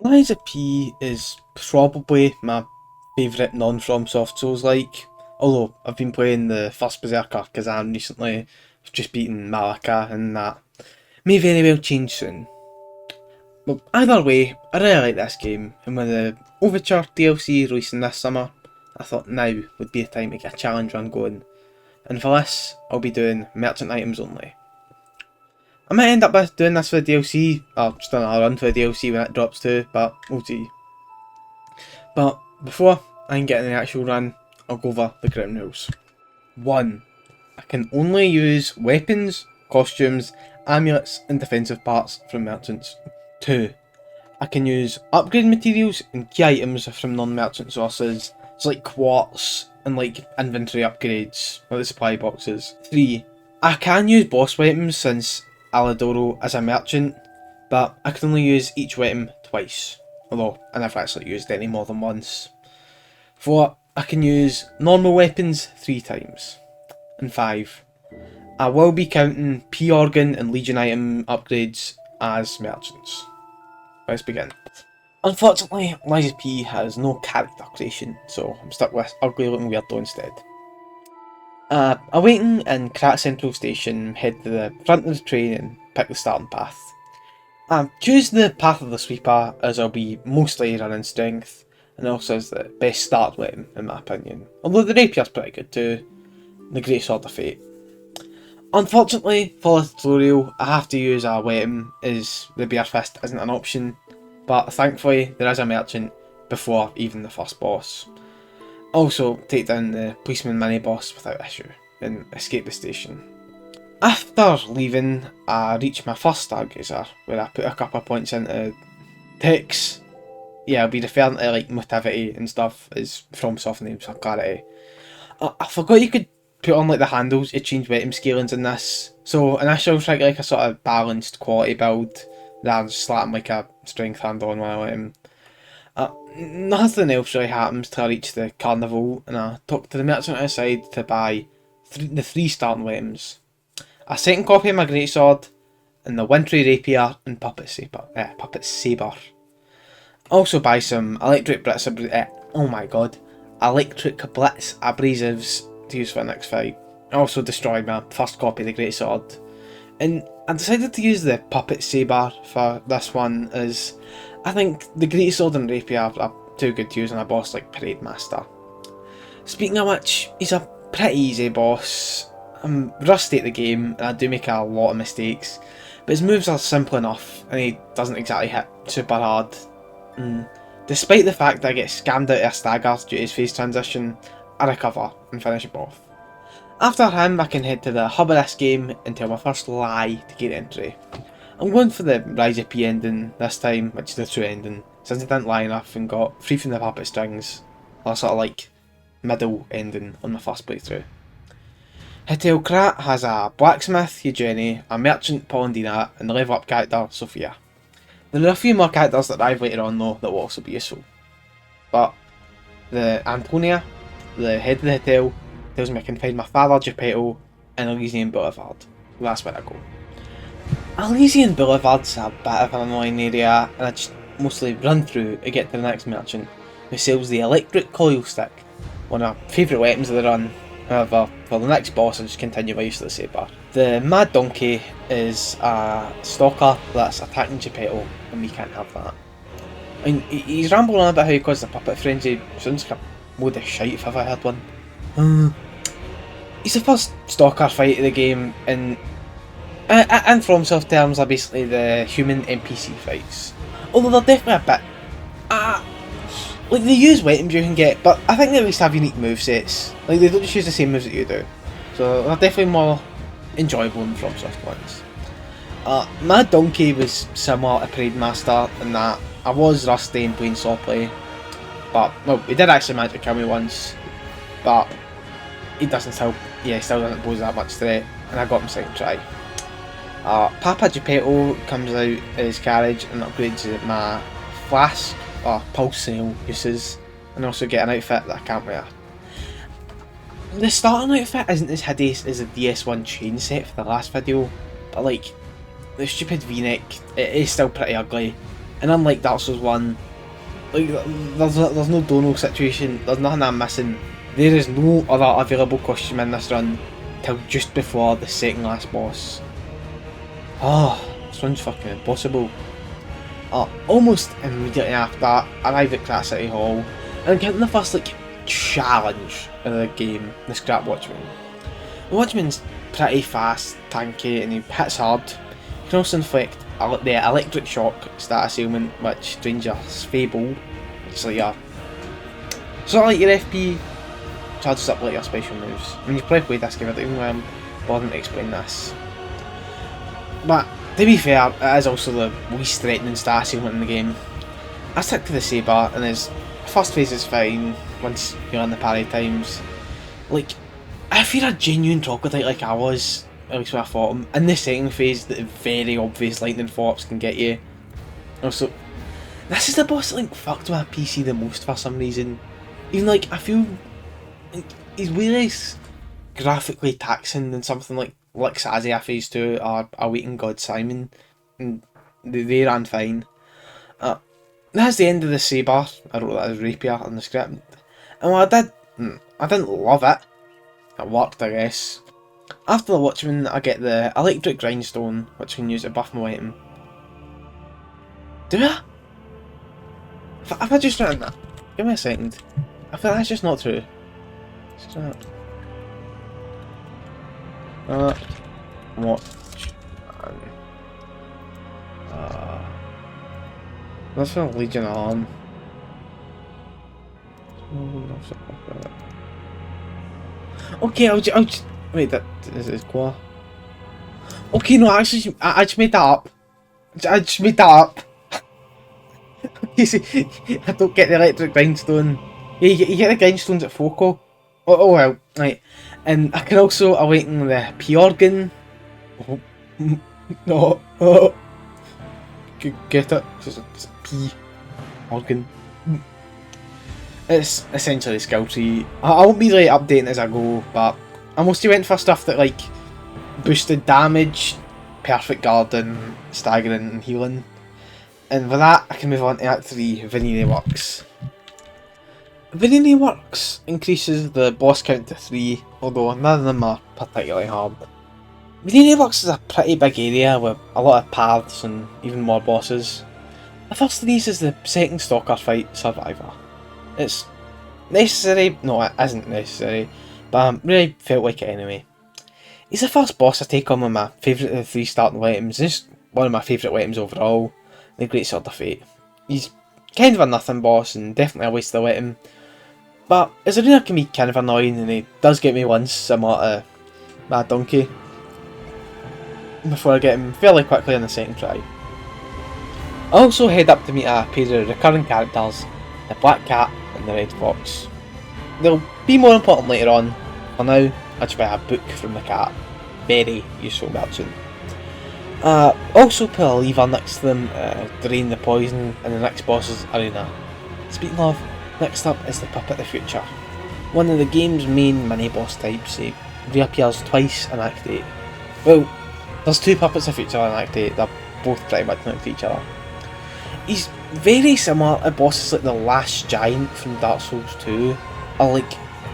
Liza P is probably my favourite non-FromSoft Souls-like, although I've been playing the first Berserker Kazan recently, I've just beaten Malika and that may very well change soon. But either way, I really like this game, and with the Overture DLC releasing this summer, I thought now would be the time to get a challenge run going, and for this, I'll be doing merchant items only. I might end up doing this for the DLC, or just another run for the DLC when it drops too, but we'll see. But before I can get in the actual run, I'll go over the ground rules. 1. I can only use weapons, costumes, amulets and defensive parts from merchants. 2. I can use upgrade materials and key items from non-merchant sources, so like quartz and like inventory upgrades, like the supply boxes. 3. I can use boss weapons since Aladoro is a merchant, but I can only use each weapon twice, although I never actually used any more than once. 4. I can use normal weapons 3 times. And 5. I will be counting P-Organ and Legion item upgrades as merchants. Let's begin. Unfortunately, Liza P has no character creation, so I'm stuck with ugly looking weirdo instead. Awaiting in Krat Central Station, head to the front of the train and pick the starting path. Choose the Path of the Sweeper as I'll be mostly running strength, and also is the best start weapon in my opinion, although the Rapier's pretty good too, the Great Sword of Fate. Unfortunately for the tutorial I have to use a weapon as the Bear Fist isn't an option, but thankfully there is a merchant before even the first boss. Also take down the policeman mini boss without issue and escape the station. After leaving, I reach my first Stargazer, where I put a couple of points into ticks. Yeah, I'll be referring to like motivity and stuff as FromSoft names for clarity. I forgot you could put on like the handles to change weapon scalings in this. So initially I was trying to like a sort of balanced quality build, rather than just slapping like a strength handle on one item. Nothing else really happens till I reach the carnival and I talk to the merchant outside to buy the 3 starting weapons. A second copy of my greatsword, and the wintry rapier and puppet saber. Also buy some electric blitz abrasives to use for the next fight. I also destroyed my first copy of the greatsword, and I decided to use the puppet saber for this one as I think the greatsword and rapier are too good to use on a boss like Parade Master. Speaking of which, he's a pretty easy boss. I'm rusty at the game and I do make a lot of mistakes, but his moves are simple enough and he doesn't exactly hit super hard. Despite the fact that I get scammed out of a stagger due to his phase transition, I recover and finish him off. After him I can head to the hub of this game and tell my first lie to get entry. I'm going for the Rise of P ending this time, which is the true ending, since I didn't lie enough and got free from the puppet strings, or sort of like middle ending on my first playthrough. Hotel Krat has a blacksmith, Eugenie, a merchant, Polendina, and the level up character, Sophia. There are a few more characters that arrive later on though that will also be useful. But the Antonia, the head of the hotel, tells me I can find my father Jeppetto in Elysian Boulevard. That's where I go. Elysian Boulevard's a bit of an annoying area and I just mostly run through to get to the next merchant, who sells the electric coil stick, one of my favourite weapons of the run. However, for the next boss I just continue my use of the saber. The Mad Donkey is a stalker that's attacking Jeppetto and we can't have that. I mean, he's rambling on about how he caused a puppet frenzy. Sounds like a load of shite if I've ever heard one. He's the first stalker fight of the game and in FromSoft terms are basically the human NPC fights. Although they're definitely a bit like they use weapons you can get, but I think they at least have unique movesets. Like they don't just use the same moves that you do. So they're definitely more enjoyable than FromSoft ones. My donkey was similar to Parade Master in that I was rusty and playing swordplay. But well, he did actually manage to kill me once. But he still doesn't pose that much threat, and I got him second try. Papa Jeppetto comes out of his carriage and upgrades my flask or pulse cell uses, and also get an outfit that I can't wear. The starting outfit isn't as hideous as the DS1 chain set for the last video, but like the stupid V-neck, it is still pretty ugly, And unlike Dark Souls 1, like, there's no dono situation, there's nothing I'm missing. There is no other available costume in this run till just before the second last boss. Oh, this one's fucking impossible. Almost immediately after that, I arrived at Crat City Hall, and I'm getting the first like challenge of the game, the Scrap Watchman. The Watchman's pretty fast, tanky, and he hits hard. He can also inflict the electric shock status ailment, which drains your Fable, which is like your sort of like your FP, charges up like your special moves. I mean, you probably played this game, I don't even know why I'm bothering to explain this. But to be fair, it is also the least threatening status ailment in the game. I stick to the Sabre, and his first phase is fine once you're in the parry times. Like, if you're a genuine troglodyte like I was, at least when I fought him, in the second phase, the very obvious lightning follow-ups can get you. Also, this is the boss that like fucked my PC the most for some reason. Even like, I feel like he's way less graphically taxing than something like Laxazia Phase 2 or Awaiting God Simon, and they ran fine. That's the end of the Sabre. I wrote that as rapier in the script. And while I didn't love it. It worked, I guess. After the Watchman, I get the electric grindstone, which I can use to buff my item. Do I? Have I just written that? Give me a second. I feel that's just not true. Watch. That's for Legion of Arm. Okay, I'll just wait. That is Qua. Okay, no, actually, I just made that up. I just made that up. You see, I don't get the electric grindstone. Yeah, you get the grindstones at Foco. Oh well, right. And I can also awaken the P organ. No, get it? It's P organ. It's essentially a skill tree. I won't be like updating as I go, but I mostly went for stuff that like boosted damage, perfect guarding, staggering, and healing. And with that, I can move on to Act 3, Vinworks. Vinworks increases the boss count to 3, although none of them are particularly hard. Vinworks is a pretty big area with a lot of paths and even more bosses. The first of these is the second Stalker fight, Survivor. It's necessary, no it isn't necessary, but I really felt like it anyway. He's the first boss I take on with my favourite of the 3 starting weapons. He's one of my favourite weapons overall, the Great Sword of Fate. He's kind of a nothing boss and definitely a waste of weapon, but his arena can be kind of annoying and he does get me once, similar to Mad Donkey, before I get him fairly quickly on the second try. I also head up to meet a pair of recurring characters, the Black Cat and the Red Fox. They'll be more important later on. For now, I just buy a book from the cat. Very useful merchant. Also put a lever next to them, drain the poison in the next boss's arena. Speaking of, next up is the Puppet of the Future. One of the game's main mini-boss types. He reappears twice in Act 8. Well, there's 2 Puppets of the Future in Act 8, they're both pretty much next to each other. He's very similar to bosses like the Last Giant from Dark Souls 2, or like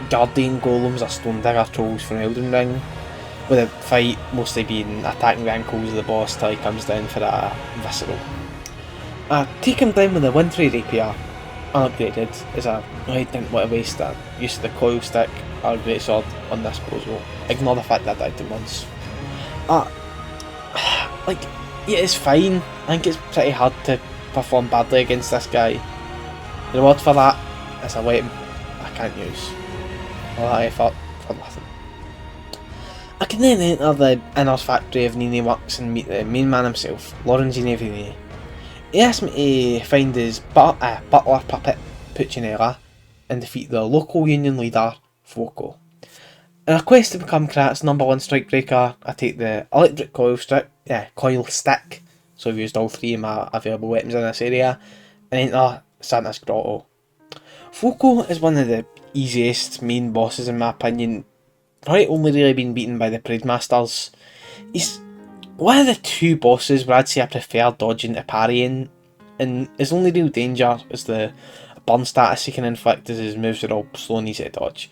Guardian Golems or Stone Digger Trolls from Elden Ring, with the fight mostly being attacking the ankles of the boss till he comes down for a visceral. I take him down with a wintry rapier, unupgraded, as I really didn't want to waste that use of the coil stick or great sword on this bozo. Ignore the fact that I died to once. Like, yeah, it's fine. I think it's pretty hard to perform badly against this guy. The reward for that is a weapon I can't use. All that effort for nothing. I can then enter the inner factory of Vinworks and meet the main man himself, Lorenzini Vini. He asked me to find his butler puppet, Puccinella, and defeat the local union leader, Foco. In a quest to become Krat's #1 strikebreaker, I take the electric coil stick, so I've used all 3 of my available weapons in this area, and enter Santa's Grotto. Foco is one of the easiest main bosses in my opinion, probably only really been beaten by the Parade Masters. He's one of the 2 bosses where I'd say I prefer dodging to parrying. and his only real danger is the burn status he can inflict as his moves are all slow and easy to dodge.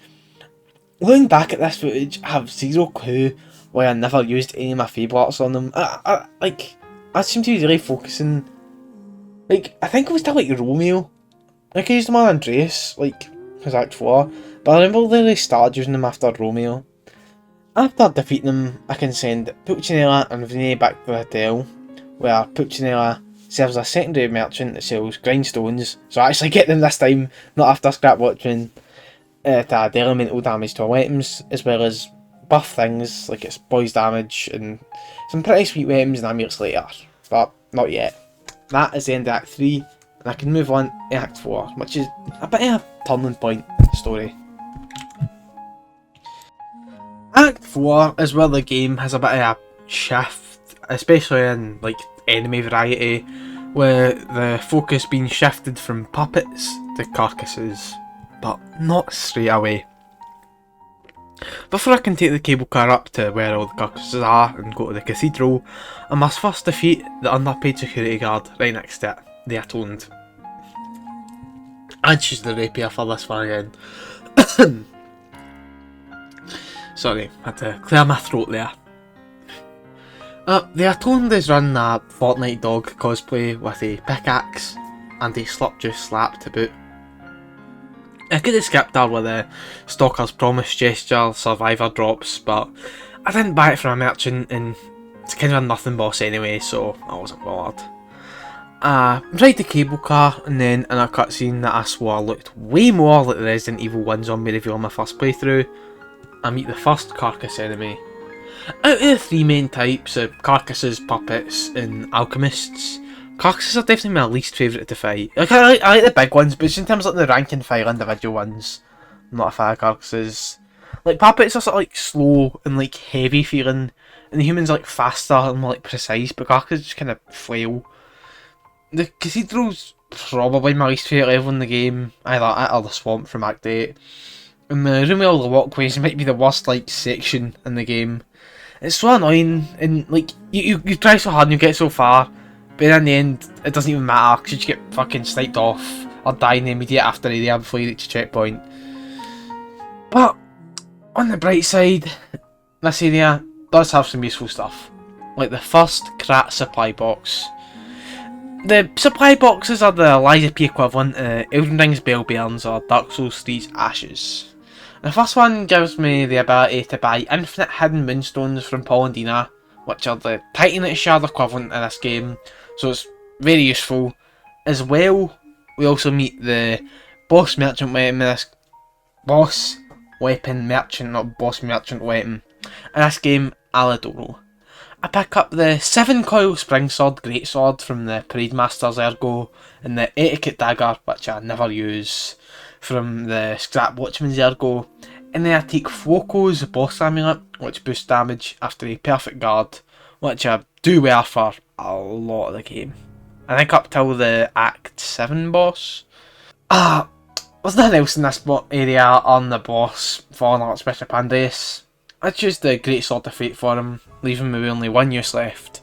Looking back at this footage, I have zero clue why I never used any of my Fable arts on them. I seem to be really focusing. Like, I think it was still like Romeo. Like, I used them on Andreas, like, his Act 4, but I remember they really started using them after Romeo. After defeating them, I can send Pulcinella and Vinny back to the hotel, where Pulcinella serves a secondary merchant that sells grindstones, so I actually get them this time, not after scrap watching, to add elemental damage to our items, as well as buff things like its poise damage and some pretty sweet weapons and amulets later, but not yet. That is the end of Act 3, and I can move on to Act 4, which is a bit of a turning point in the story. Act 4 is where the game has a bit of a shift, especially in like enemy variety, where the focus being shifted from puppets to carcasses, but not straight away. Before I can take the cable car up to where all the carcasses are and go to the Cathedral, I must first defeat the underpaid security guard right next to it, the Atoned. I'd choose the rapier for this one again. Sorry, had to clear my throat there. The Atoned is running a Fortnite dog cosplay with a pickaxe and a slurp juice slap to boot. I could have skipped her with the Stalker's Promise gesture survivor drops, but I didn't buy it from a merchant and it's kind of a nothing boss anyway, so I wasn't bothered. Ride the cable car, and then in a cutscene that I swore looked way more like the Resident Evil 1 zombie reveal on my first playthrough, I meet the first carcass enemy. Out of the three main types of carcasses, puppets and alchemists, carcasses are definitely my least favourite to fight. Like, I like the big ones, but just in terms of like the rank and file individual ones, I'm not a fan of carcasses. Like, puppets are sort of like slow and like heavy feeling, and the humans are like faster and more like precise, but carcasses just kind of flail. The Cathedral's probably my least favourite level in the game, either it or the swamp from Act 8. And the room with all the walkways might be the worst like section in the game. It's so annoying, and like you try so hard and you get so far, but in the end it doesn't even matter because you just get fucking sniped off or die in the immediate after area before you reach a checkpoint. But on the bright side, this area does have some useful stuff, like the first Krat supply box. The supply boxes are the Eliza P equivalent to Elden Ring's Bellburns or Dark Souls 3's Ashes. The first one gives me the ability to buy infinite hidden moonstones from Polendina, which are the Titanite shard equivalent in this game, so it's very useful. As well, we also meet the boss merchant weapon in this in this game, Aladoro. I pick up the 7-coil spring sword greatsword from the Parade Master's Ergo, and the etiquette dagger, which I never use, from the Scrap Watchman's Ergo, and then I take Floco's boss amulet, which boosts damage after a perfect guard, which I do wear for a lot of the game. I think up till the Act 7 boss. There's nothing else in this area on the boss for Archbishop Andreas. I choose the Greatsword of Fate for him, leaving me with only one use left.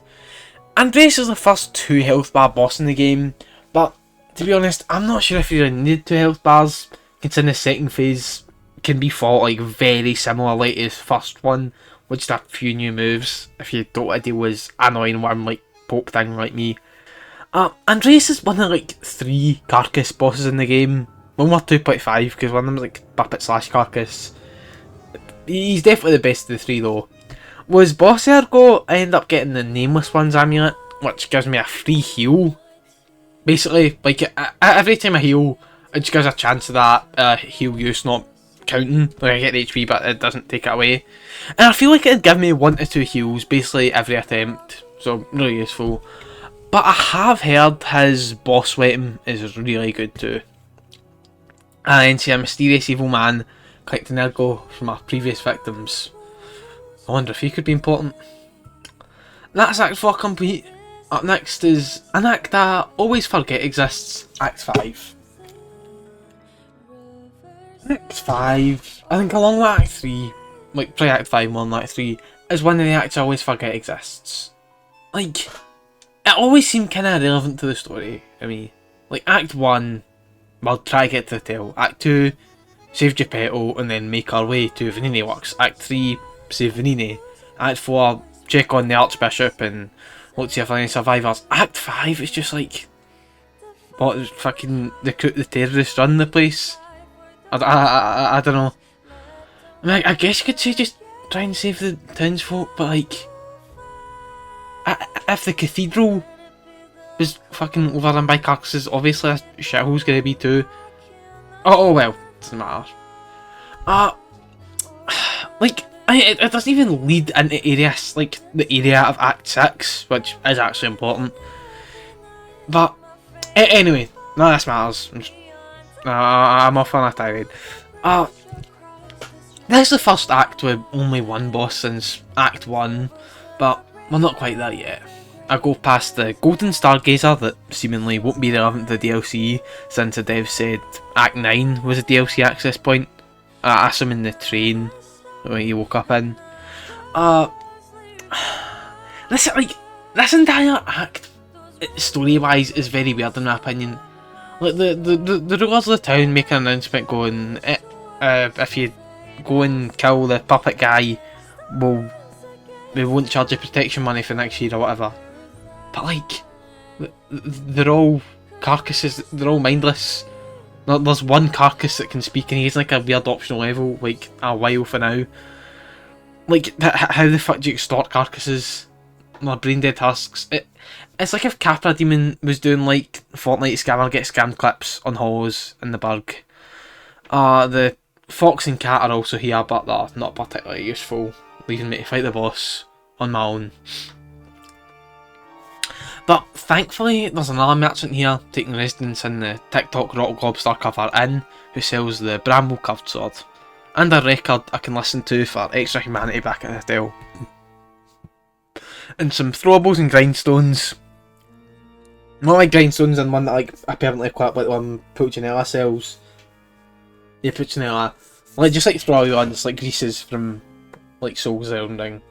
Andreas is the first 2 health bar boss in the game, but to be honest, I'm not sure if you really need 2 health bars, considering the second phase can be fought like very similarly to his first one, with just a few new moves if you don't want to deal with his annoying worm like Pope thing like me. Andreas is one of like 3 carcass bosses in the game. One more 2.5 because one of them's like puppet / carcass. He's definitely the best of the 3 though. Was boss Ergo, I end up getting the Nameless One's amulet, which gives me a free heal. Basically, like every time I heal, it just gives a chance of that heal use not counting. Like I get the HP but it doesn't take it away. And I feel like it'd give me 1 to 2 heals basically every attempt, so really useful. But I have heard his boss weapon is really good too. I then see a mysterious evil man collecting Ergo from our previous victims. I wonder if he could be important. That's Act 4 complete. Up next is an act I always forget exists, Act 5. Act 5, I think along with Act 3, like probably Act 5 more than Act 3, is one of the acts I always forget exists. Like, it always seemed kind of irrelevant to the story. I mean, like Act 1, we'll try to get to the tail. Act 2, save Jeppetto and then make our way to Vinworks. Act 3, save Venini. Act 4, check on the Archbishop and look to see if there are any survivors. Act 5 is just like, what, fucking recruit the terrorists, run the place? I don't know. I mean, I guess you could say just try and save the townsfolk, but like, if the cathedral was fucking overrun by carcasses, obviously a shithole's gonna be too. Oh well, doesn't matter. Like, it doesn't even lead into areas like the area of Act 6, which is actually important. But anyway, none of this matters. I'm off on a tirade. This is the first act with only one boss since Act 1, but we're not quite there yet. I go past the Golden Stargazer that seemingly won't be relevant to the DLC since the devs said Act 9 was a DLC access point. Assuming the train that you woke up in. This entire act, story-wise, is very weird in my opinion. Like the rulers of the town make an announcement going, if you go and kill the puppet guy, we won't charge you protection money for next year or whatever. But like, they're all carcasses, they're all mindless. There's one carcass that can speak and he's like a weird optional level, like a while for now. Like, how the fuck do you extort carcasses? They're brain dead husks. It's like if Capra Demon was doing like Fortnite scammer get scammed clips on Hollows in the Burg. The Fox and Cat are also here, but they're not particularly useful, leaving me to fight the boss on my own. But thankfully, there's another merchant here taking residence in the TikTok Rock Lobster cover inn who sells the Bramble curved sword, and a record I can listen to for extra humanity back at the hotel. And some throwables and grindstones. Not like grindstones and one that like I permanently equip like the one Pulcinella sells. Yeah, Pulcinella. Like just like throwaway ones, like greases from like Souls Elden.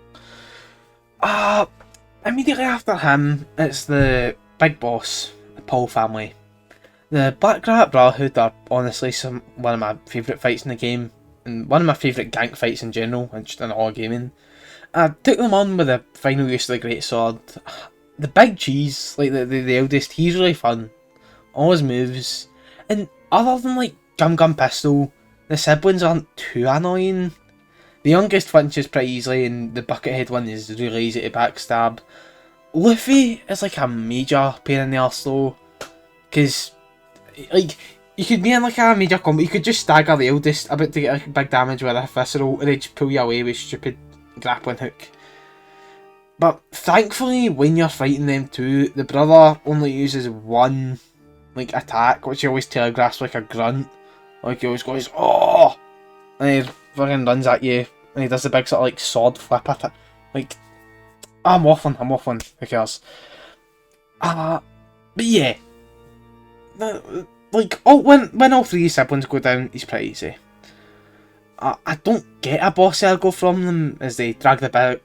Immediately after him, it's the big boss, the Paul family. The Black Rat Brotherhood are honestly one of my favourite fights in the game, and one of my favourite gank fights in general, and just in all gaming. I took them on with the final use of the Great Sword. The Big Cheese, like the eldest, he's really fun. All his moves. And other than like Gum Pistol, the siblings aren't too annoying. The youngest flinches pretty easily, and the Buckethead one is really easy to backstab. Luffy is like a major pain in the arse though, because like you could be in like a major combat, you could just stagger the eldest about to get like big damage with a visceral, and they just pull you away with stupid grappling hook. But thankfully, when you're fighting them too, the brother only uses one like attack, which he always telegraphs like a grunt. Like he always goes, "Oh!" and he fucking runs at you, and he does the big sort of like sword flip attack. Like, I'm waffling, who cares? But yeah. Like, when all three siblings go down, he's pretty easy. I don't get a boss ergo from them as they drag the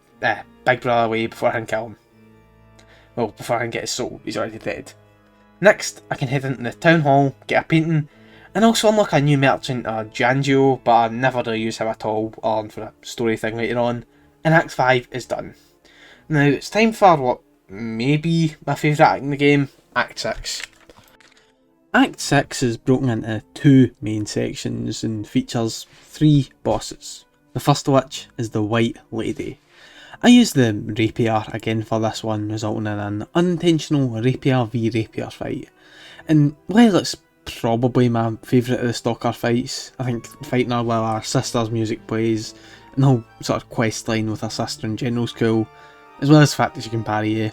big brother away before I can kill him. Well, before I can get his soul, he's already dead. Next, I can head into the town hall, get a painting, and also unlock a new merchant, Giangio, but I never really use him at all, or for a story thing later on, and Act 5 is done. Now, it's time for what may be my favourite act in the game, Act 6. Act 6 is broken into two main sections and features three bosses, the first of which is the White Lady. I used the rapier again for this one, resulting in an unintentional rapier v rapier fight. And while it's probably my favourite of the stalker fights, I think fighting her while our sister's music plays, and the whole sort of quest line with her sister in general is cool, as well as the fact that she can parry you.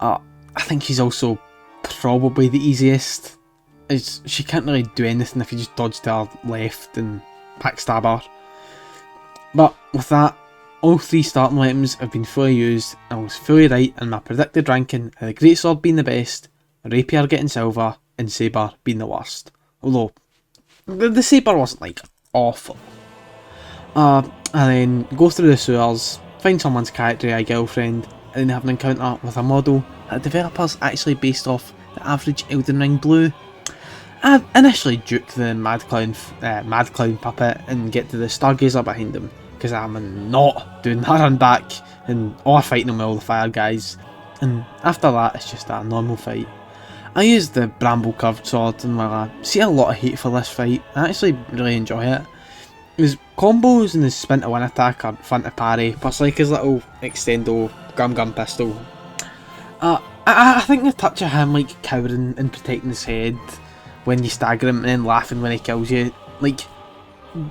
I think she's also probably the easiest, as she can't really do anything if you just dodge to her left and backstab her. But with that, all three starting items have been fully used, and I was fully right in my predicted ranking of the Greatsword being the best, Rapier getting silver, and Sabre being the worst. Although, the Sabre wasn't like awful. And then go through the sewers, find someone's character girlfriend, and then have an encounter with a model that developers actually based off the average Elden Ring blue. I initially duke the Mad Clown puppet and get to the Stargazer behind him, because I'm not doing that run back and fighting him with all the fire guys, and after that it's just a normal fight. I used the bramble curved sword, and while I see a lot of hate for this fight, I actually really enjoy it. His combos and his spin to win attack are fun to parry, plus like his little extendo gum pistol. I think the touch of him like cowering and protecting his head when you stagger him and then laughing when he kills you, like,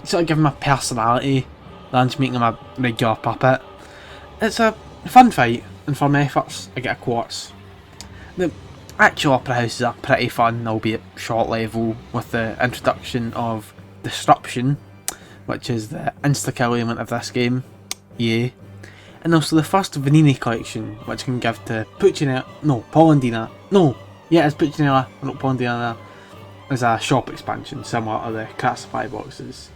sort of give him a personality than just making him a regular puppet. It's a fun fight, and for my efforts I get a quartz. The actual opera houses are pretty fun, albeit short level, with the introduction of Disruption, which is the insta-kill element of this game, yay. And also the first Vanini collection, which can give to Polendina, it's Puccinella, not Polendina, as a shop expansion similar to the Classify boxes.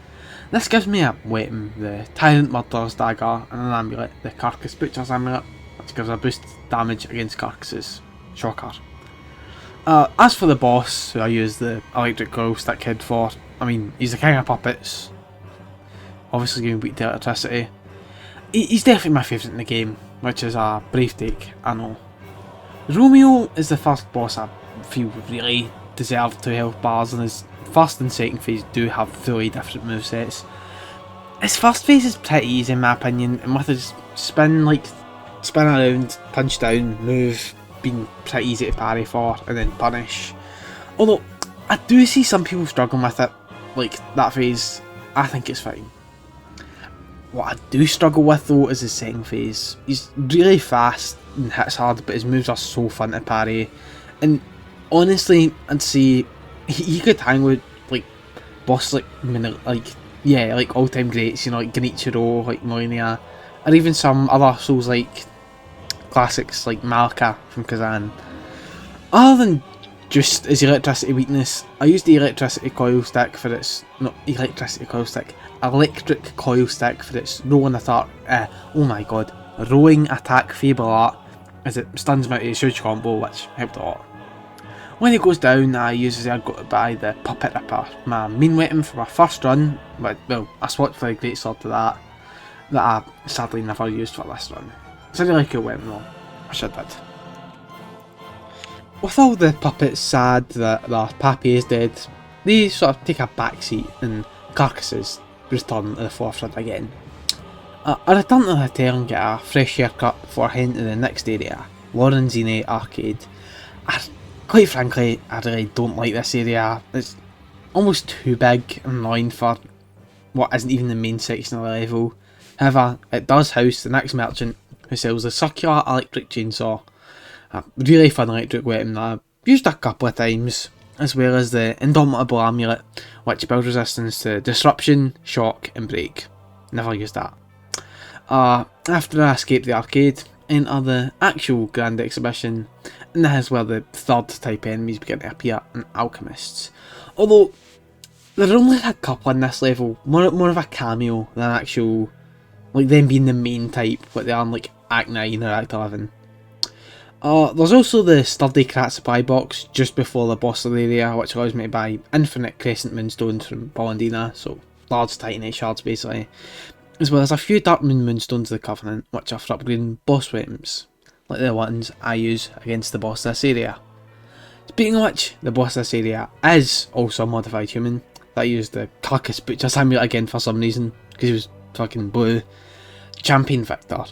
This gives me a weapon, the Tyrant Murderer's Dagger, and an amulet, the Carcass Butcher's Amulet, which gives a boost damage against carcasses. Shocker. As for the boss, who I use the Electric Coil Stick Head for, I mean, he's the king of puppets, obviously going to beat the electricity. He's definitely my favourite in the game, which is a brave take, I know. Romeo is the first boss I feel really deserved 2 health bars, and his first and second phase do have fully different movesets. His first phase is pretty easy in my opinion, and with his spin around, punch down, move being pretty easy to parry for, and then punish. Although, I do see some people struggling with it, like that phase. I think it's fine. What I do struggle with though is his second phase. He's really fast and hits hard, but his moves are so fun to parry, and honestly, I'd say he could hang with like bosses like all-time greats, you know, like Genichiro, like Moinia, or even some other Souls like classics like Malika from Kazan. Other than just his electricity weakness, I used the electric coil stick for its rowing attack Fable Art, as it stuns me out of his huge combo, which helped a lot. When he goes down, I use I got to buy the Puppet Ripper, my main weapon for my first run, but well, I swapped for a great sword to that I sadly never used for this run. It's a really cool weapon though, I should did. With all the puppets sad that their pappy is dead, they sort of take a backseat and carcasses return to the forefront again. I return to the hotel and get a fresh haircut before heading to the next area, Lorenzini Arcade. Quite frankly, I really don't like this area. It's almost too big and annoying for what isn't even the main section of the level. However, it does house the next merchant, who sells a circular electric chainsaw, a really fun electric weapon that I've used a couple of times, as well as the Indomitable Amulet, which builds resistance to Disruption, Shock and Break. Never used that. After I escape the arcade, enter the actual Grand Exhibition, and that is where the third type enemies begin to appear, and alchemists. Although, there are only a couple in this level, more of a cameo than actual, like them being the main type, what they are in like Act 9 or Act 11. There's also the sturdy Crat supply box just before the boss of the area, which allows me to buy infinite crescent moonstones from Polendina, so large titanite shards basically, as well as a few dark moon moonstones of the Covenant, which are for upgrading boss weapons, like the ones I use against the boss of this area. Speaking of which, the boss of this area is also a modified human that used the Carcass Butcher's Amulet again for some reason, because he was fucking blue. Champion Victor.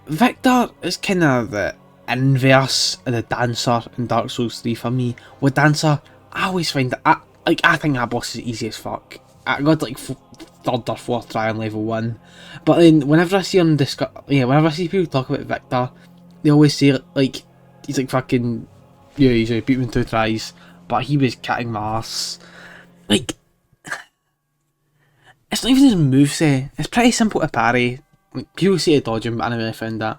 Victor is kind of the inverse of the Dancer in Dark Souls 3 for me. With Dancer, I always find that, I think that boss is easy as fuck. I got like third or fourth try on level 1. But then whenever I see whenever I see people talk about Victor, they always say like, he's like fucking, yeah, he's beat him in 2 tries, but he was kicking my arse. Like, it's not even his moveset, it's pretty simple to parry. Like, people say to dodge him, but I never really found that.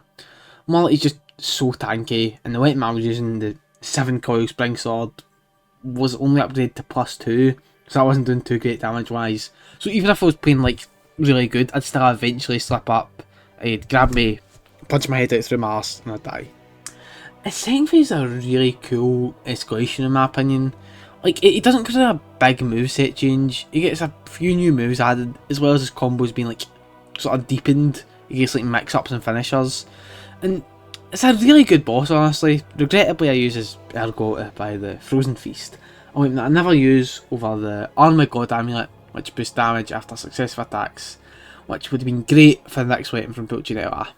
More like he's just so tanky, and the weapon I was using, the 7 coil spring sword, was only upgraded to +2, so that wasn't doing too great damage wise. So even if I was playing like really good, I'd still eventually slip up. I'd grab me punch my head out through my arse and I die. His second phase is a really cool escalation in my opinion. Like, it doesn't create a big moveset change, he gets a few new moves added, as well as his combos being like, sort of deepened. He gets like mix-ups and finishers. And it's a really good boss, honestly. Regrettably I use his Ergo to buy the Frozen Feast. A weapon that I never use over the Army God Amulet, which boosts damage after successive attacks, which would have been great for the next weapon from Pulcinella.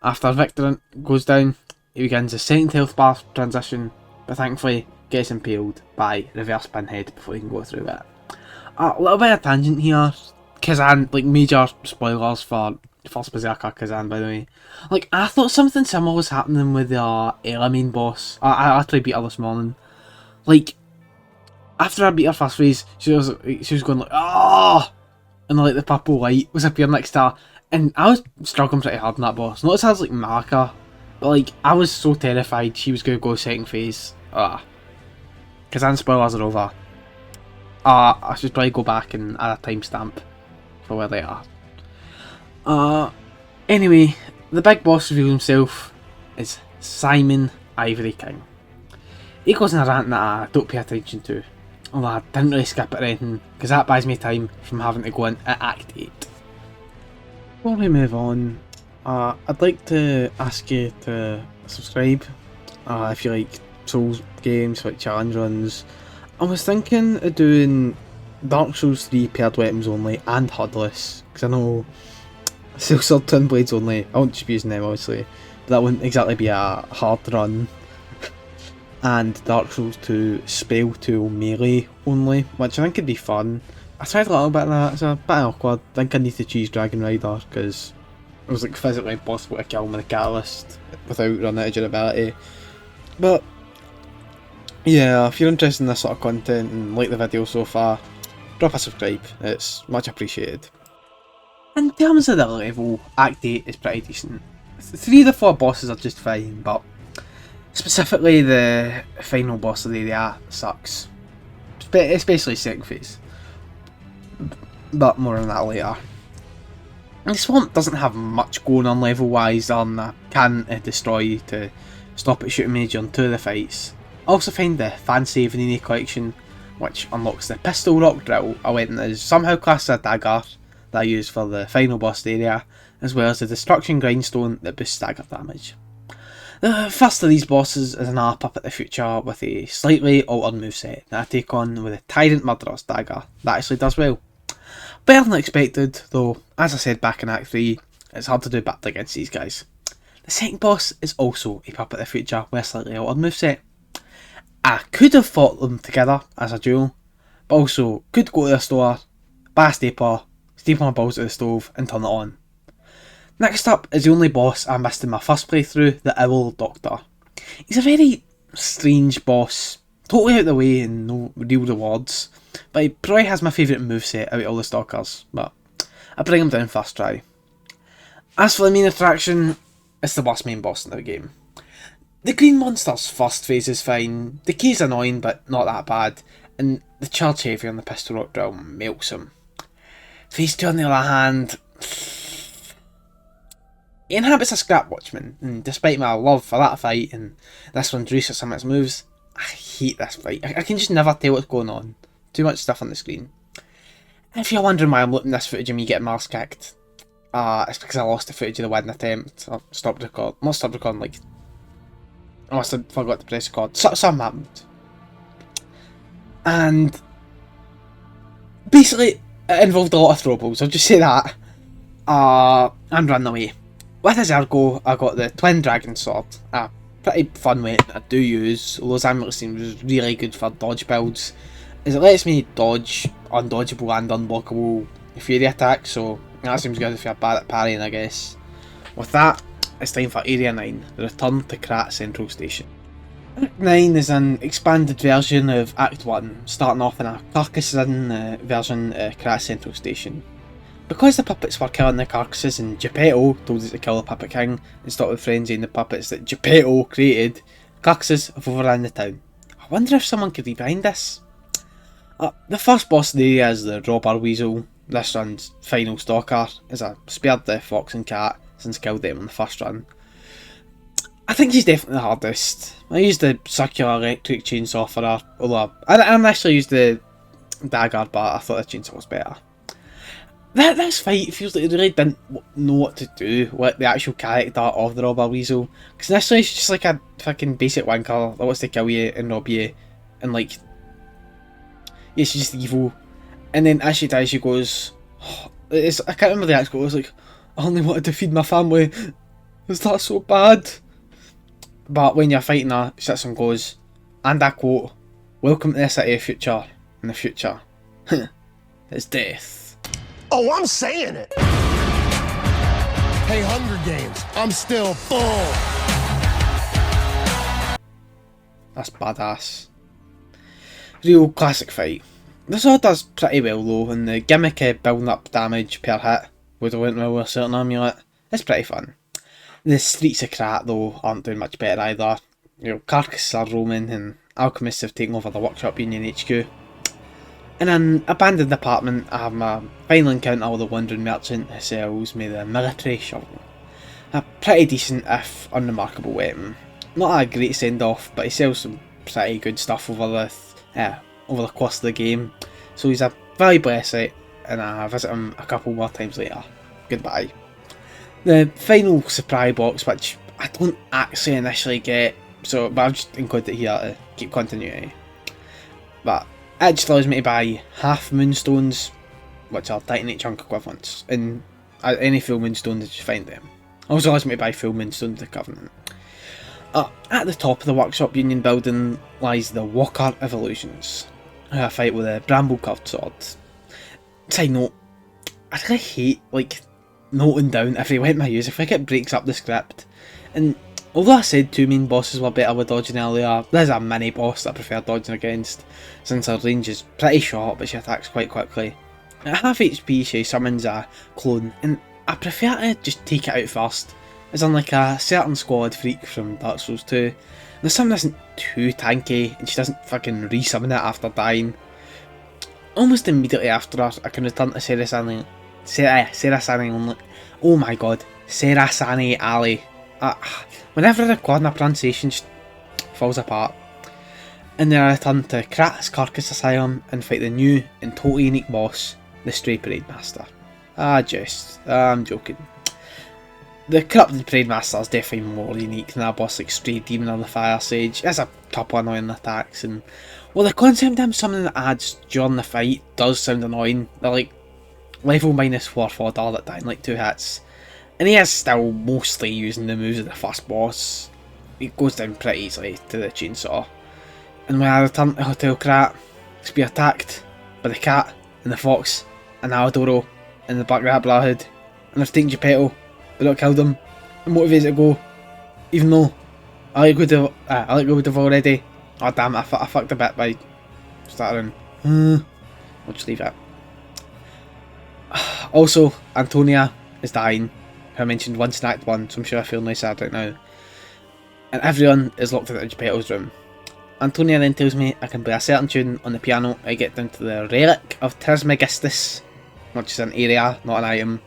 After Victor goes down, he begins a second health bar transition, but thankfully gets impaled by reverse pinhead before he can go through it. A little bit of tangent here, Kazan, like major spoilers for First Berserker Kazan by the way. Like, I thought something similar was happening with the Ella main boss. I actually beat her this morning. Like, after I beat her first phase, she was going like, ah, and like the purple light was appearing next to her, and I was struggling pretty hard in that boss. Not as hard as like Malika, but like I was so terrified she was going to go second phase. Kazan spoilers are over. I should probably go back and add a timestamp for where they are. Anyway, the big boss reveals himself is Simon Ivory King. He goes in a rant that I don't pay attention to, although I didn't really skip it or anything, because that buys me time from having to go in at Act 8. Before we move on, I'd like to ask you to subscribe if you like Souls games, like challenge runs. I was thinking of doing Dark Souls 3 paired weapons only and HUDless, because I know Silksword Twin Blades only, I won't just be using them obviously, but that wouldn't exactly be a hard run. And Dark Souls 2 Spell Tool Melee only, which I think could be fun. I tried a little bit of that, it's a bit awkward. I think I need to choose Dragon Rider because it was like physically impossible to kill him with a catalyst without running out of durability. But yeah, if you're interested in this sort of content and like the video so far, drop a subscribe, it's much appreciated. In terms of the level, Act 8 is pretty decent. 3 of the 4 bosses are just fine, but specifically the final boss of the area sucks. Especially second phase. But more on that later. The swamp doesn't have much going on level wise on a cannon to destroy to stop it shooting me during 2 of the fights. I also find the fancy Vanini collection, which unlocks the pistol rock drill, a weapon that is somehow classed as a dagger that I use for the final boss area, as well as the destruction grindstone that boosts stagger damage. The first of these bosses is an Puppet of the Future with a slightly altered moveset that I take on with a Tyrant Murderer's Dagger that actually does well. Better than expected, though, as I said back in Act 3, it's hard to do battle against these guys. The second boss is also a Puppet of the Future with a slightly altered moveset. I could have fought them together as a duo, but also could go to the store, buy a stapler, staple my balls to the stove and turn it on. Next up is the only boss I missed in my first playthrough, the Owl Doctor. He's a very strange boss, totally out of the way and no real rewards, but he probably has my favourite moveset out of all the stalkers, but I bring him down first try. As for the main attraction, it's the worst main boss in the game. The green monster's first phase is fine, the key's annoying but not that bad, and the charge heavy on the pistol rock drill melts him. Phase 2 on the other hand, he inhabits a scrap watchman, and despite my love for that fight and this one's use of some of its moves, I hate this fight. I can just never tell what's going on. Too much stuff on the screen. If you're wondering why I'm looking at this footage of me getting Mars kicked, it's because I lost the footage of the wedding attempt. I stopped recording. Not stopped recording, like, I must have forgot to press record. Something happened. And basically, it involved a lot of throwables, I'll just say that. And ran away. With his Ergo, I got the Twin Dragon Sword. A pretty fun weapon I do use, although his amulet seems really good for dodge builds, as it lets me dodge undodgeable and unblockable Fury attacks, so that seems good if you're bad at parrying, I guess. With that, it's time for Area 9, the return to Krat Central Station. Act 9 is an expanded version of Act 1, starting off in a carcass-ridden version of Krat Central Station. Because the puppets were killing the carcasses and Jeppetto told us to kill the Puppet King and stop the frenzying the puppets that Jeppetto created, carcasses have overrun the town. I wonder if someone could be behind this. The first boss of the area is the Robber Weasel. This run's final stalker, as I spared the fox and cat since I killed them on the first run. I think he's definitely the hardest. I used the circular electric chainsaw for her, although I initially used the dagger, but I thought the chainsaw was better. This fight feels like it really didn't know what to do with the actual character of the Robber Weasel. Because initially she's just like a fucking basic wanker that wants to kill you and rob you. And like, yeah, she's just evil. And then as she dies, she goes, oh, I can't remember the actual quote, it was like, I only wanted to feed my family. Is that so bad? But when you're fighting her, she sits and goes, and I quote, welcome to the city of future. In the future, it's death. Oh, I'm saying it! Hey, Hunger Games, I'm still full! That's badass. Real classic fight. This all does pretty well though, and the gimmick of building up damage per hit would have went well with a certain amulet. It's pretty fun. The streets of Krat though aren't doing much better either. You know, carcasses are roaming and alchemists have taken over the Workshop Union HQ. In an abandoned apartment, I have my final encounter with the wandering merchant who sells me the military shovel. A pretty decent if unremarkable weapon. Not a great send off, but he sells some pretty good stuff over the course of the game. So he's a valuable asset, and I visit him a couple more times later. Goodbye. The final supply box, which I don't actually initially get, but I've just included it here to keep continuity. But it just allows me to buy half moonstones, which are Titanite chunk equivalents, and any full moonstones that you find them. Also allows me to buy full moonstones of the Covenant. At the top of the Workshop Union building lies the Walker Evolutions, who I fight with a bramble curved sword. Side note, I really hate noting down every weapon I use. I think it breaks up the script. And although I said two main bosses were better with dodging earlier, there's a mini boss that I prefer dodging against, since her range is pretty short but she attacks quite quickly. At half HP she summons a clone, and I prefer to just take it out first, as unlike a certain squad freak from Dark Souls 2, the summon isn't too tanky and she doesn't fucking resummon it after dying. Almost immediately after her, I can return to Serasani Alley. Whenever I record, my pronunciation just falls apart. And then I return to Krat's Carcass Asylum and fight the new and totally unique boss, the Stray Parade Master. I'm joking. The Corrupted Parade Master is definitely more unique than a boss like Stray Demon or the Fire Sage. It has a couple annoying attacks, and while the concept of something that adds during the fight does sound annoying, they're like level -4 fodder that die in like 2 hits. And he is still mostly using the moves of the first boss. He goes down pretty easily to the chainsaw. And when I return to Hotel Krat, to be attacked by the cat and the fox and Aladoro and the Black Rat Brotherhood, and I've taken Jeppetto but not killed him, I'm motivated to go, even though I let go would have already. Oh damn, I fucked a bit by starting. I'll just leave it. Also, Antonia is dying, who I mentioned once in Act 1, so I'm sure I feel nice sad right now. And everyone is locked into Jeppetto's room. Antonia then tells me I can play a certain tune on the piano to get down to the Relic of Trismegistus, which is an area, not an item,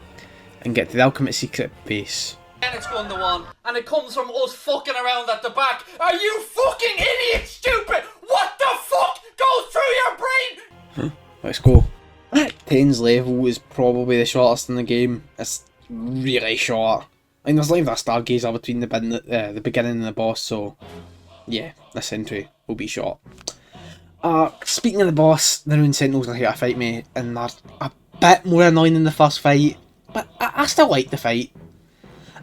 and get to the Ultimate Secret base. And it's gone to one, and it comes from us fucking around at the back. Are you fucking idiot stupid? What the fuck goes through your brain? Let's go. That 10's level is probably the shortest in the game. It's really short. I mean, there's not even a Stargazer between the beginning and the boss, so yeah, this entry will be short. Speaking of the boss, the Rune Sentinels are here to fight me, and they're a bit more annoying than the first fight, but I still like the fight.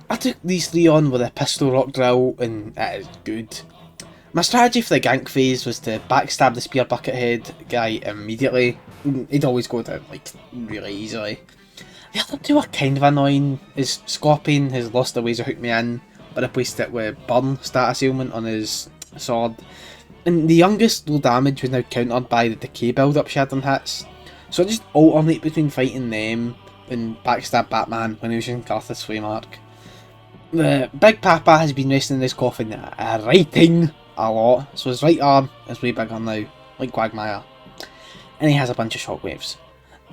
I took these 3 on with a pistol rock drill, and it is good. My strategy for the gank phase was to backstab the spear bucket head guy immediately. He'd always go down really easily. The other 2 are kind of annoying, as Scorpion has lost the ways to hook me in, but replaced it with burn status ailment on his sword. And the youngest low damage was now countered by the decay build up she had on hits, so I just alternate between fighting them and backstab Batman when he was using Carthus Flame Arc. The Big Papa has been resting in his coffin writing a lot, so his right arm is way bigger now, like Quagmire, and he has a bunch of shockwaves.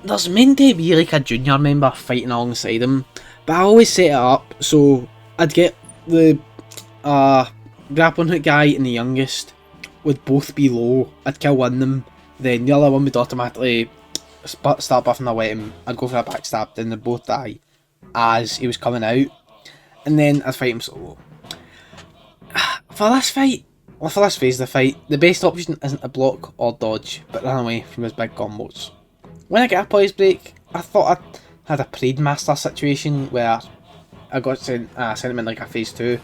there's meant to be like a junior member fighting alongside him, but I always set it up so I'd get the grappling hook guy and the youngest would both be low. I'd kill one of them, then the other one would automatically start buffing away at him. I'd go for a backstab, then they'd both die as he was coming out, and then I'd fight him solo. For this fight, or for this phase of the fight, the best option isn't to block or dodge, but run away from his big combos. When I get a poise break, I thought I had a Parade Master situation where I got sent him in like a phase 2,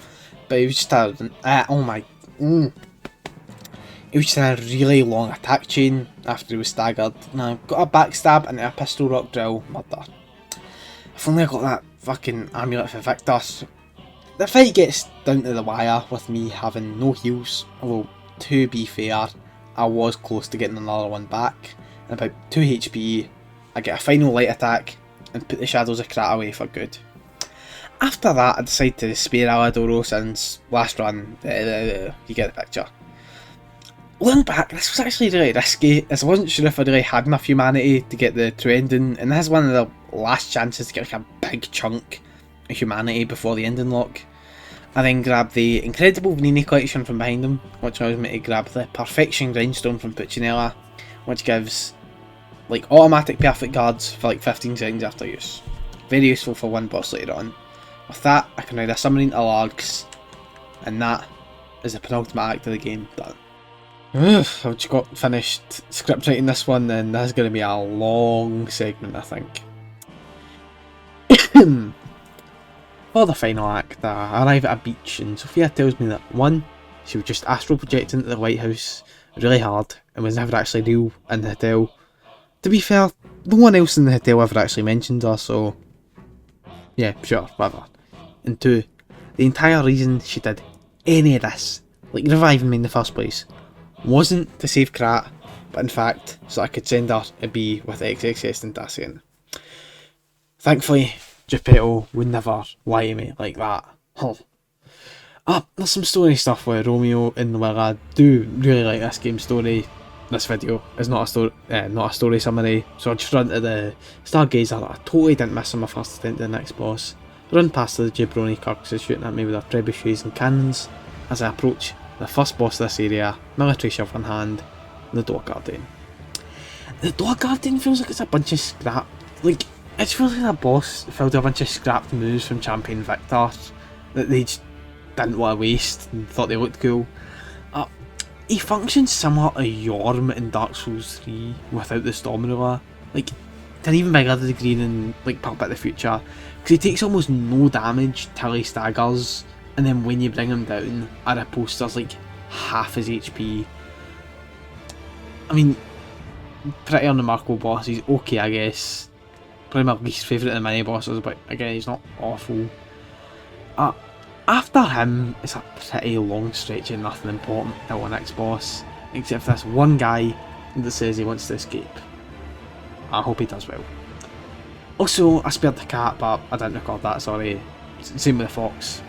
but he was just he was just in a really long attack chain after he was staggered, and I got a backstab into a pistol rock drill murder. If only I got that fucking amulet for Victor. The fight gets down to the wire with me having no heals, although to be fair, I was close to getting another one back. And about 2 HP, I get a final light attack and put the Shadows of Krat away for good. After that, I decide to spare Aladoro since last run, you get the picture. Looking back, this was actually really risky, as I wasn't sure if I really had enough humanity to get the true ending, and this is one of the last chances to get like a big chunk of humanity before the ending lock. I then grabbed the incredible Vanini collection from behind him, which allows me to grab the Perfection Grindstone from Puccinella, which gives like automatic perfect guards for like 15 seconds after use. Very useful for one boss later on. With that, I can ride a Summoning Alargs, and that is the penultimate act of the game done. I've just got finished script writing this one, and that's going to be a long segment, I think. For the final act, I arrive at a beach, and Sophia tells me that 1, she was just astral projecting into the White House really hard, and was never actually real in the hotel. To be fair, no one else in the hotel ever actually mentioned her, so yeah, sure, whatever. And 2, the entire reason she did any of this, like reviving me in the first place, wasn't to save Krat, but in fact, so I could send her to be with XXS and Dacian. Thankfully, Jeppetto would never lie to me like that. There's some story stuff with Romeo and while I do really like this game's story, this video is not a story summary, so I just run to the Stargazer that I totally didn't miss on my first attempt at the next boss. Run past the jabroni carcasses shooting at me with their trebuchets and cannons as I approach the first boss of this area, military shovel in hand, the Door Guardian. The Door Guardian feels like it's a bunch of scrap, like it feels like a boss filled with a bunch of scrapped moves from Champion Victor that they just didn't want to waste and thought they looked cool. He functions similar to Yorm in Dark Souls 3 without the Storm Ruler, like to an even bigger degree than like Puppet of the Future, because he takes almost no damage till he staggers, and then when you bring him down, a riposter's like half his HP. I mean, pretty unremarkable boss, he's okay I guess. Probably my least favourite of the mini bosses, but again he's not awful. After him, it's a pretty long stretch of nothing important till the next boss, except for this one guy that says he wants to escape. I hope he does well. Also, I spared the cat, but I didn't record that, sorry. Same with the fox.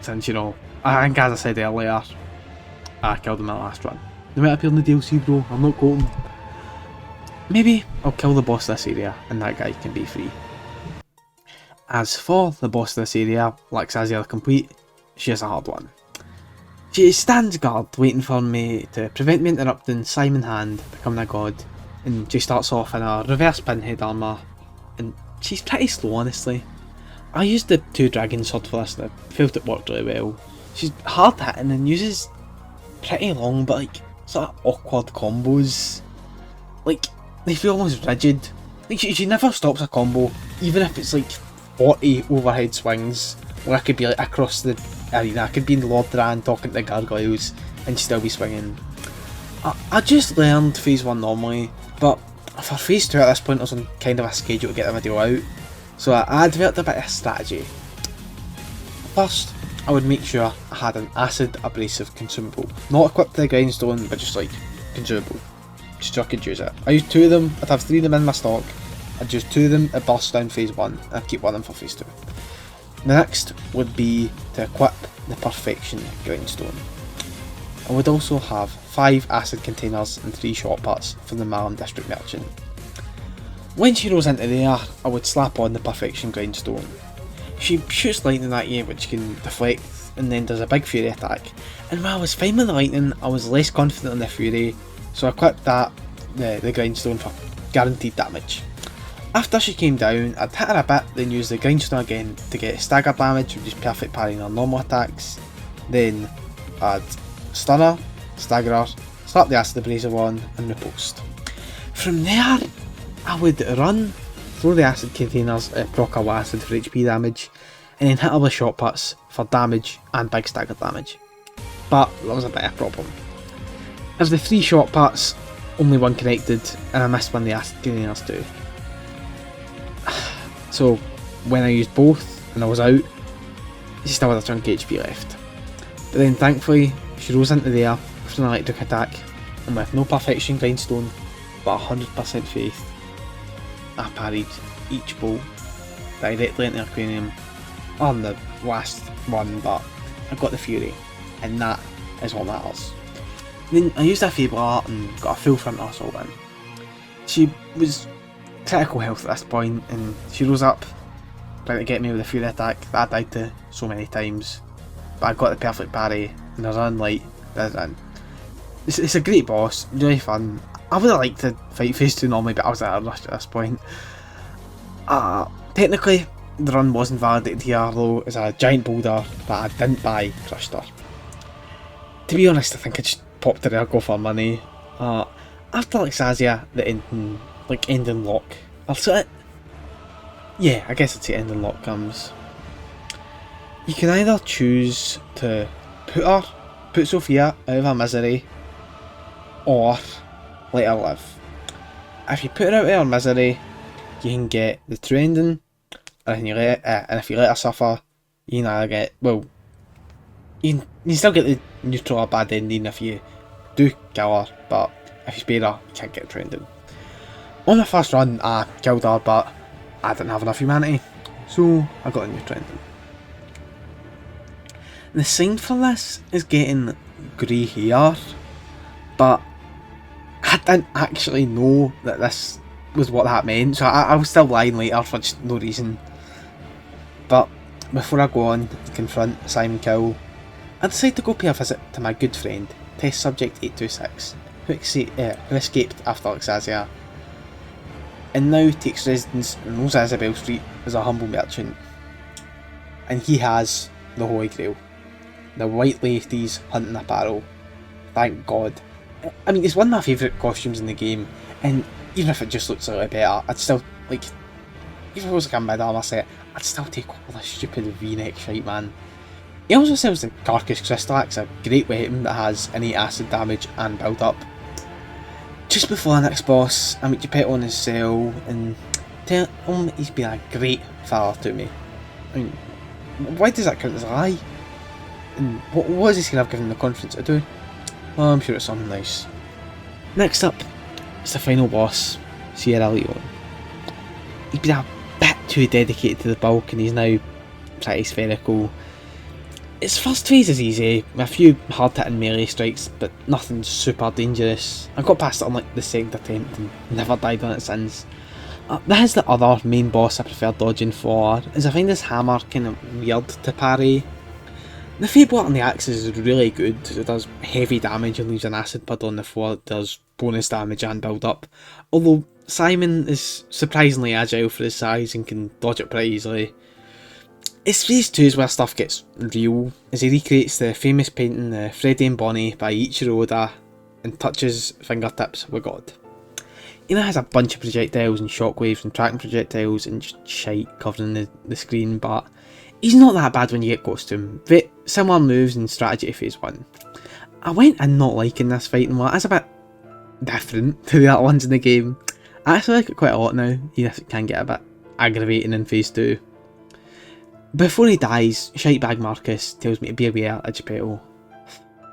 Since, you know, I think as I said earlier, I killed him in the last run. They might appear in the DLC, bro, I'm not quoting. Maybe I'll kill the boss of this area, and that guy can be free. As for the boss of this area, Laxazia the Complete, she is a hard one. She stands guard waiting for me to prevent me interrupting Simon Hand becoming a god, and she starts off in a reverse pinhead armour, and she's pretty slow honestly. I used the 2 dragon sword for this and I felt it worked really well. She's hard hitting and uses pretty long but like sort of awkward combos. Like they feel almost rigid. Like she never stops a combo, even if it's like 40 overhead swings, where I could be like across the arena, I could be in Lordran talking to the gargoyles and still be swinging. I just learned phase 1 normally, but for phase 2 at this point I was on kind of a schedule to get the video out, so I developed a bit of strategy. First, I would make sure I had an acid abrasive consumable, not equipped to the grindstone, but just like consumable, just so I could use it. I used 2 of them, I'd have 3 of them in my stock. I'd use 2 of them to burst down phase 1 and I'd keep 1 of them for phase 2. The next would be to equip the Perfection Grindstone. I would also have 5 acid containers and 3 shot putts from the Malum District Merchant. When she rose into the air, I would slap on the Perfection Grindstone. She shoots lightning at you, which can deflect, and then does a big Fury attack. And while I was fine with the lightning, I was less confident in the Fury, so I equipped the Grindstone for guaranteed damage. After she came down, I'd hit her a bit, then use the Grindstone again to get stagger damage, which is perfect parrying her normal attacks. Then I'd stun her, stagger her, slap the Acid Abrasive on, and riposte. From there, I would run, throw the acid containers at proc her acid for HP damage, and then hit her with shot puts for damage and big stagger damage. But there was a bit of a problem. Of the 3 shot puts, only one connected, and I missed one of the acid containers too. So when I used both and I was out, she still had a chunk of HP left. But then thankfully, she rose into the air with an electric attack, and with no Perfection Grindstone, but 100% faith, I parried each bolt directly into her cranium on the last one, but I got the Fury, and that is what matters. Then I used a Fable Art and got a full front assault in. She was critical health at this point, and she rose up trying to get me with a Fury attack that I died to so many times, but I got the perfect parry and I ran light. It's a great boss, really fun. I would have liked to fight phase 2 normally, but I was at a rush at this point. Technically, the run wasn't validated here, though, as a giant boulder that I didn't buy crushed her. To be honest, I think I just popped her there, go for money. After Laxazia, the ending lock. Yeah, I guess it's the ending lock comes. You can either choose to put Sophia out of her misery, or let her live. If you put her out of her misery, you can get the true ending, and if you let her suffer, you can either get, well, you can still get the neutral or bad ending if you do kill her, but if you spare her, you can't get the true ending. On the first run, I killed her, but I didn't have enough humanity, so I got a neutral ending. The sign for this is getting grey hair, but I didn't actually know that this was what that meant, so I was still lying later for just no reason. But before I go on to confront Simon Cowell, I decided to go pay a visit to my good friend, Test Subject 826, who escaped after Laxazia, and now takes residence in Rosa Isabel Street as a humble merchant. And he has the Holy Grail, the white ladies hunting apparel. Thank God. I mean, it's one of my favourite costumes in the game, and even if it just looks a little better, I'd still, like, even if it was like a mid-armour set, I'd still take all this stupid V-neck shite, man. He also sells the Carcass Crystal, a great weapon that has innate acid damage and build-up. Just before the next boss, I meet Jeppetto in his cell, and tell him he's been a great father to me. I mean, why does that count as a lie? And what is he going to have given the conference to do? Oh, I'm sure it's something nice. Next up, it's the final boss, Sierra Leone. He's been a bit too dedicated to the bulk, and he's now pretty spherical. Its first phase is easy, with a few hard-hitting melee strikes, but nothing super dangerous. I got past it on like the second attempt and never died on it since. This is the other main boss I prefer dodging for, as I find this hammer kind of weird to parry. The Fable on the axes is really good, it does heavy damage and leaves an acid pud on the floor that does bonus damage and build up, although Simon is surprisingly agile for his size and can dodge it pretty easily. It's phase 2 is where stuff gets real, as he recreates the famous painting Freddy and Bonnie by Ichiro Oda and touches fingertips with God. He now has a bunch of projectiles and shockwaves and tracking projectiles and just shite covering the screen, but he's not that bad when you get close to him. Similar moves and strategy to phase 1. I went in not liking this fighting one, it's a bit different to the other ones in the game. I actually like it quite a lot now, even if it can get a bit aggravating in phase 2. Before he dies, Shitebag Marcus tells me to be aware of Jeppetto.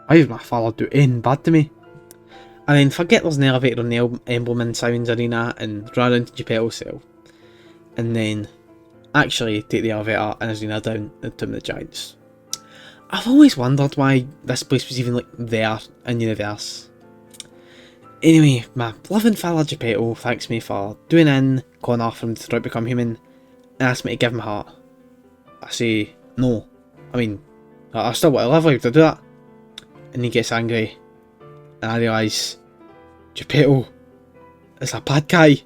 Why did my father do anything bad to me? And then forget there's an elevator on the emblem in Simon's arena and run into Jeppetto's cell. And then actually take the elevator and his arena down the Tomb of the Giants. I've always wondered why this place was even like there in universe. Anyway, my loving fella Jeppetto thanks me for doing in, calling off for him to try to become human, and asked me to give him a heart. I say, no. I mean, I still want to live, why would I do that? And he gets angry, and I realise, Jeppetto is a bad guy.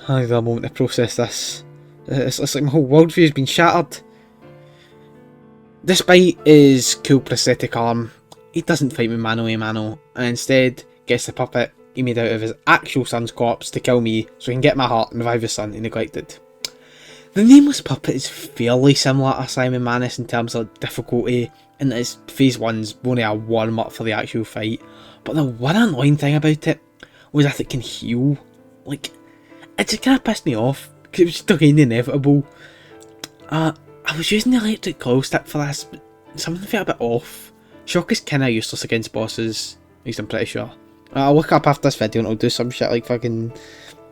I need a moment to process this. It's like my whole worldview has been shattered. Despite his cool prosthetic arm, he doesn't fight me mano a mano, and instead gets the puppet he made out of his actual son's corpse to kill me so he can get my heart and revive his son he neglected. The nameless puppet is fairly similar to Simon Manus in terms of difficulty, and his phase 1's only a warm up for the actual fight, but the one annoying thing about it was that it can heal. Like, it just kind of pissed me off, because it was still kind of inevitable. I was using the electric coil stick for this, but something felt a bit off. Shock is kind of useless against bosses, at least I'm pretty sure. I'll look up after this video and I'll do some shit like fucking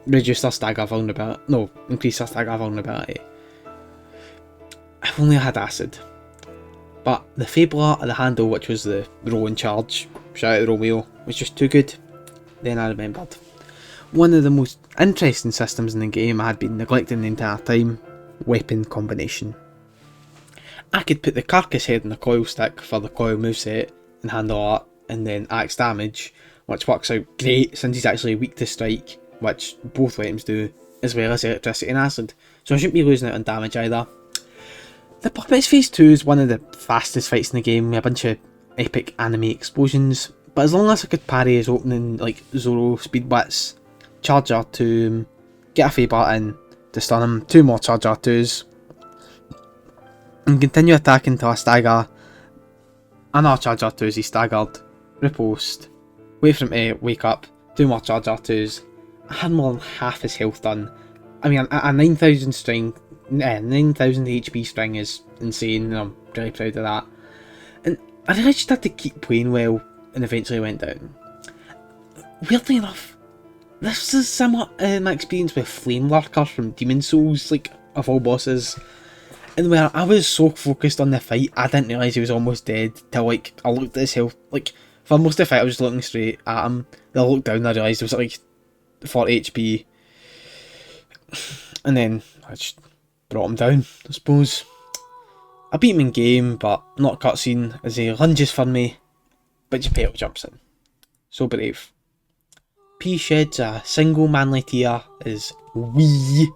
reduce their stagger vulnerability. No, increase their stagger vulnerability. If only I had acid. But the Fabler at the handle, which was the roll in charge, shout out Romeo, was just too good. Then I remembered. One of the most interesting systems in the game I had been neglecting the entire time: weapon combination. I could put the carcass head in the coil stick for the coil moveset and handle art, and then axe damage, which works out great since he's actually weak to strike, which both weapons do, as well as electricity and acid, so I shouldn't be losing out on damage either. The Puppets Phase 2 is one of the fastest fights in the game with a bunch of epic anime explosions, but as long as I could parry his opening like Zoro speed wits, charge R2, get a Faber in to stun him, 2 more charge R2s, and continue attacking till I stagger, another charge R2s, he's staggered, riposte, wait for him to wake up, 2 more charge R2s, I had more than half his health done. I mean, a 9,000 string, 9,000 HP string is insane, and I'm really proud of that. And I really just had to keep playing well, and eventually went down. Weirdly enough, this is similar to my experience with Flame Lurker from Demon Souls, like, of all bosses. And where I was so focused on the fight, I didn't realise he was almost dead, till like, I looked at his health, like, for most of the fight I was looking straight at him, then I looked down and I realised it was like 40 HP. And then I just brought him down, I suppose. I beat him in game, but not cutscene, as he lunges for me, but Jeppetto jumps in. So brave. P sheds a single manly tear as we,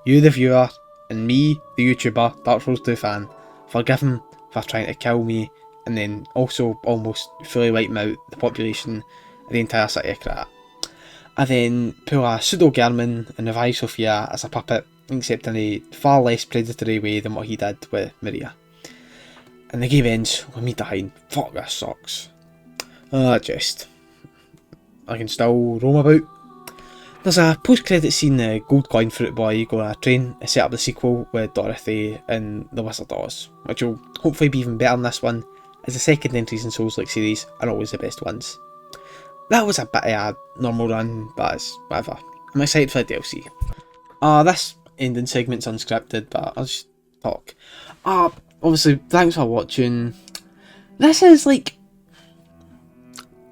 you the viewer, and me, the YouTuber, Dark Souls 2 fan, forgive him for trying to kill me, and then also almost fully wipe me out the population of the entire city of Krat. I then pull a pseudo German and revive Sophia as a puppet, except in a far less predatory way than what he did with Maria. And the game ends with me dying. Fuck, this sucks. Just. I can still roam about. There's a post-credit scene, the Gold Coin Fruit Boy go on a train to set up the sequel with Dorothy and the Wizard Oz, which will hopefully be even better than this one, as the second entries in Souls-like series are always the best ones. That was a bit of a normal run, but it's whatever. I'm excited for the DLC. This ending segment's unscripted, but I'll just talk. Obviously, thanks for watching. This is like,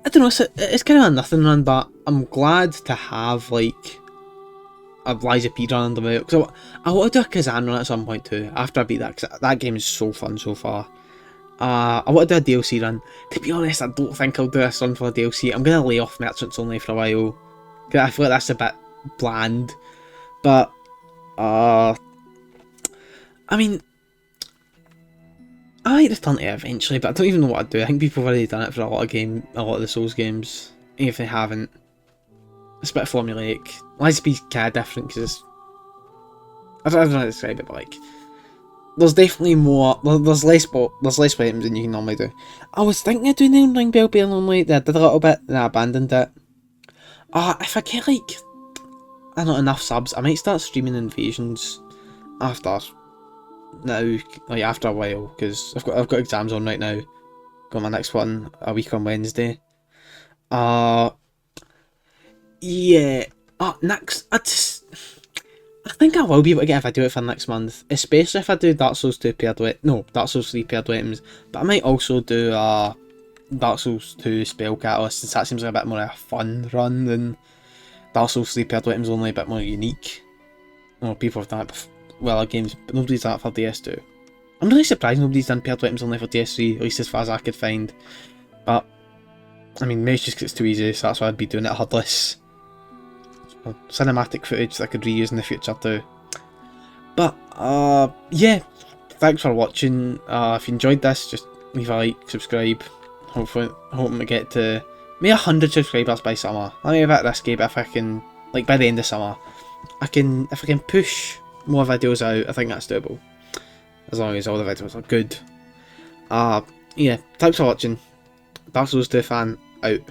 I don't know, it's kind of a nothing run, but I'm glad to have like a Liza P run under my belt, because I want to do a Kazan run at some point too, after I beat that, because that game is so fun so far. I want to do a DLC run. To be honest, I don't think I'll do this run for a DLC. I'm going to lay off Merchants Only for a while, because I feel like that's a bit bland. But, I mean, I might return to it eventually, but I don't even know what I'd do. I think people have already done it for a lot of the Souls games, even if they haven't. It's a bit formulaic. Liza P's kind of different, because I don't know how to describe it, but like, there's definitely more, there's less weapons than you can normally do. I was thinking of doing the Ring Bell Bear only, I did a little bit, then I abandoned it. If I get like, I don't know, enough subs, I might start streaming Invasions after now, like after a while, because I've got exams on right now. Got my next one a week on Wednesday. Yeah. Next, I think I will be able to get if I do it for next month, especially if I do Dark Souls 2 paired with, no, Dark Souls 3 paired weapons, but I might also do Dark Souls 2 Spell Catalyst, since that seems like a bit more of a fun run than Dark Souls 3 Paired Weapons Only, a bit more unique. People have done it other games, but nobody's done it for DS2. I'm really surprised nobody's done Paired Weapons Only for DS3, at least as far as I could find. But, I mean, maybe it's just because it's too easy, so that's why I'd be doing it HUDless. Cinematic footage that I could reuse in the future too. But, yeah, thanks for watching. If you enjoyed this, just leave a like, subscribe. Hopefully, hoping to get to maybe 100 subscribers by summer. Let me be a bit risky, but if I can, like by the end of summer, if I can push more videos out, I think that's doable. As long as all the videos are good. Yeah, thanks for watching. Dark Souls 2 fan, out.